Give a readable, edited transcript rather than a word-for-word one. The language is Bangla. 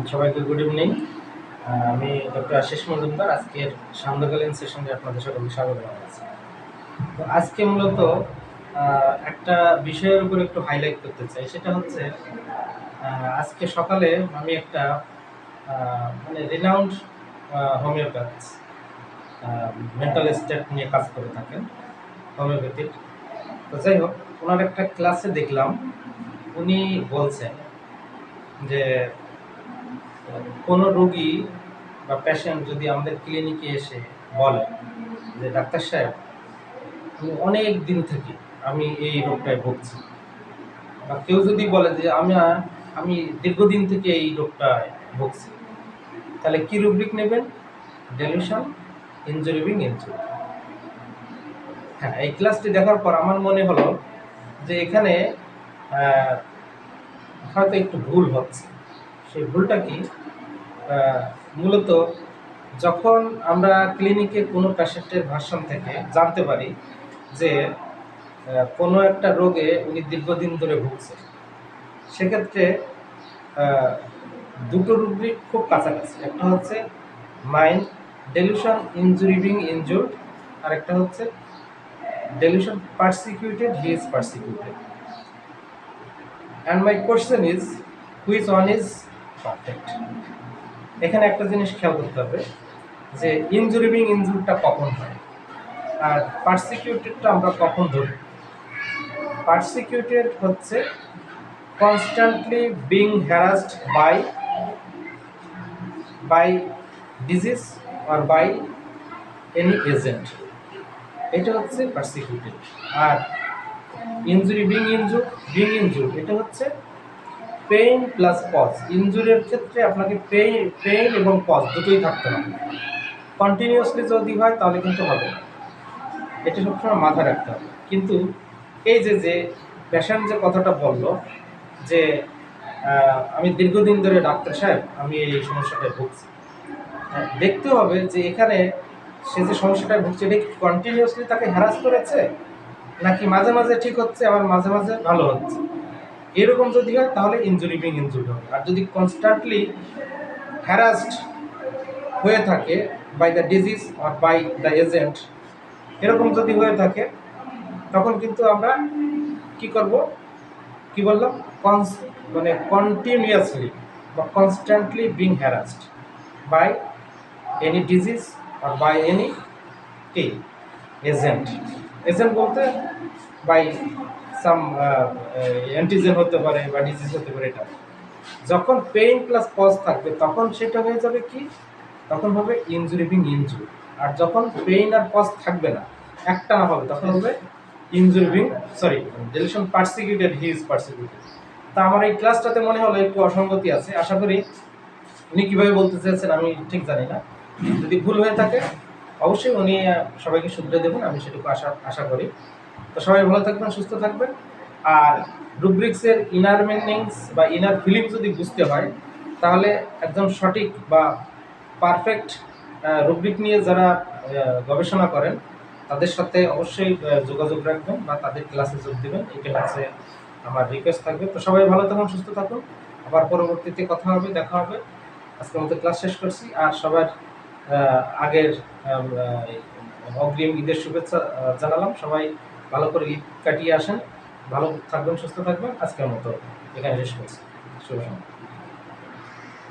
সবাইকে গুড ইভিনিং। আমি ডক্টর আশিস মজুমদার। আজকের সান্ধ্যকালীন সেশনে আপনাদের সকলকে স্বাগত জানাচ্ছি। তো আজকে মূলত একটা বিষয়ের উপর একটু হাইলাইট করতে চাই, সেটা হচ্ছে আজকে সকালে আমি একটা মানে রিনাউন্ড হোমিওপ্যাথ মেন্টাল স্টেট নিয়ে কাজ করে থাকেন, হোমিওপ্যাথিক। তো যাই হোক, ওনার একটা ক্লাসে দেখলাম উনি বলছেন যে কোনো রোগী বা পেশেন্ট যদি আমাদের ক্লিনিকে এসে বলে যে ডাক্তার সাহেব আমি অনেক দিন থেকে আমি এই রোগটায় ভুগছি, বা কেউ যদি বলে যে আমি দীর্ঘদিন থেকে এই রোগটায় ভুগছি, তাহলে কি রুব্রিক নেবেন? Delusion, injury, injury. হ্যাঁ, এই ক্লাসটি দেখার পর আমার মনে হলো যে এখানে হয়তো একটু ভুল হচ্ছে। সেই ভুলটা কি? মূলত যখন আমরা ক্লিনিকে কোনো পেশেন্টের ভার্সন থেকে জানতে পারি যে কোনো একটা রোগে উনি দীর্ঘদিন ধরে ভুগছে, সেক্ষেত্রে দুটো রুব্রিক খুব কাছাকাছি। একটা হচ্ছে mind delusion, injury being injured, আর একটা হচ্ছে delusion persecuted, he is persecuted. And my question is which one is perfect. এখানে একটা জিনিস খেয়াল করতে হবে যে ইনজুরি বিং ইনজুরিটা কখন হয় আর পারসিকিউটেডটা আমরা কখন ধরি। পারসিকিউটেড হচ্ছে constantly being harassed by disease or by any agent, এটা হচ্ছে পারসিকিউটেড। আর ইনজুরি বিং ইনজুর এটা হচ্ছে পেইন প্লাস পজ। ইনজুরির ক্ষেত্রে আপনাকে পেইন এবং পজ দুটোই থাকতে হবে। কন্টিনিউয়াসলি যদি হয় তাহলে কিন্তু হবে না, এটা সবসময় মাথায় রাখতে হবে। কিন্তু এই যে পেশেন্ট যে কথাটা বলল যে আমি দীর্ঘদিন ধরে ডাক্তার সাহেব আমি এই সমস্যাটায় ভুগছি, দেখতে হবে যে এখানে সে যে সমস্যাটায় ভুগছে এটা কন্টিনিউয়াসলি তাকে হ্যারাস করেছে, নাকি মাঝে মাঝে ঠিক হচ্ছে আবার মাঝে মাঝে ভালো হচ্ছে। এরকম যদি হয় তাহলে ইনজুরি বিং ইনজুর্ড হবে। আর যদি কনস্ট্যান্টলি হ্যারাসড হয়ে থাকে by the disease or by the agent, এরকম যদি হয়ে থাকে তখন কিন্তু আমরা কি করব, কি বললাম, মানে কন্টিনিউয়াসলি বা constantly being harassed by any disease আর বাই এনি কি এজেন্ট। এজেন্ট বলতে বাই সাম অ্যান্টিজেন হতে পারে বা ডিজিজ হতে পারে। এটা যখন পেইন প্লাস পজ থাকবে তখন সেটা হয়ে যাবে কি, তখন হবে ইনজুরি বিং ইনজুরি। আর যখন পেইন আর পজ থাকবে না, একটা না হবে, তখন হবে injury being delusion persecuted, he is persecuted. তা আমার এই ক্লাসটাতে মনে হলো একটু অসঙ্গতি আছে। আশা করি উনি কীভাবে বলতে চেয়েছেন আমি ঠিক জানি না, যদি ভুল হয়ে থাকে অবশ্যই উনি সবাইকে শুধরে দেবেন, আমি সেটুকু আশা করি। তো সবাই ভালো থাকবেন, সুস্থ থাকবেন। আর রুব্রিক্সের ইনার মিনিংস বা ইনার ফিলিংস যদি বুঝতে হয় তাহলে একদম সঠিক বা পারফেক্ট রুব্রিক নিয়ে যারা গবেষণা করেন তাদের সাথে অবশ্যই যোগাযোগ রাখবেন বা তাদের ক্লাসে যোগ দেবেন, এটা হচ্ছে আমার রিকোয়েস্ট থাকবে। তো সবাই ভালো থাকুন, সুস্থ থাকুন, আবার পরবর্তীতে কথা হবে, দেখা হবে। আজকের মতো ক্লাস শেষ করছি। আর সবার আগের অগ্রিম ঈদের শুভেচ্ছা জানালাম। সবাই ভালো করে ঈদ কাটিয়ে আসেন, ভালো থাকবেন, সুস্থ থাকবেন। আজকের মতো এখানে শেষ করছি। শুভ সন্ধ্যা।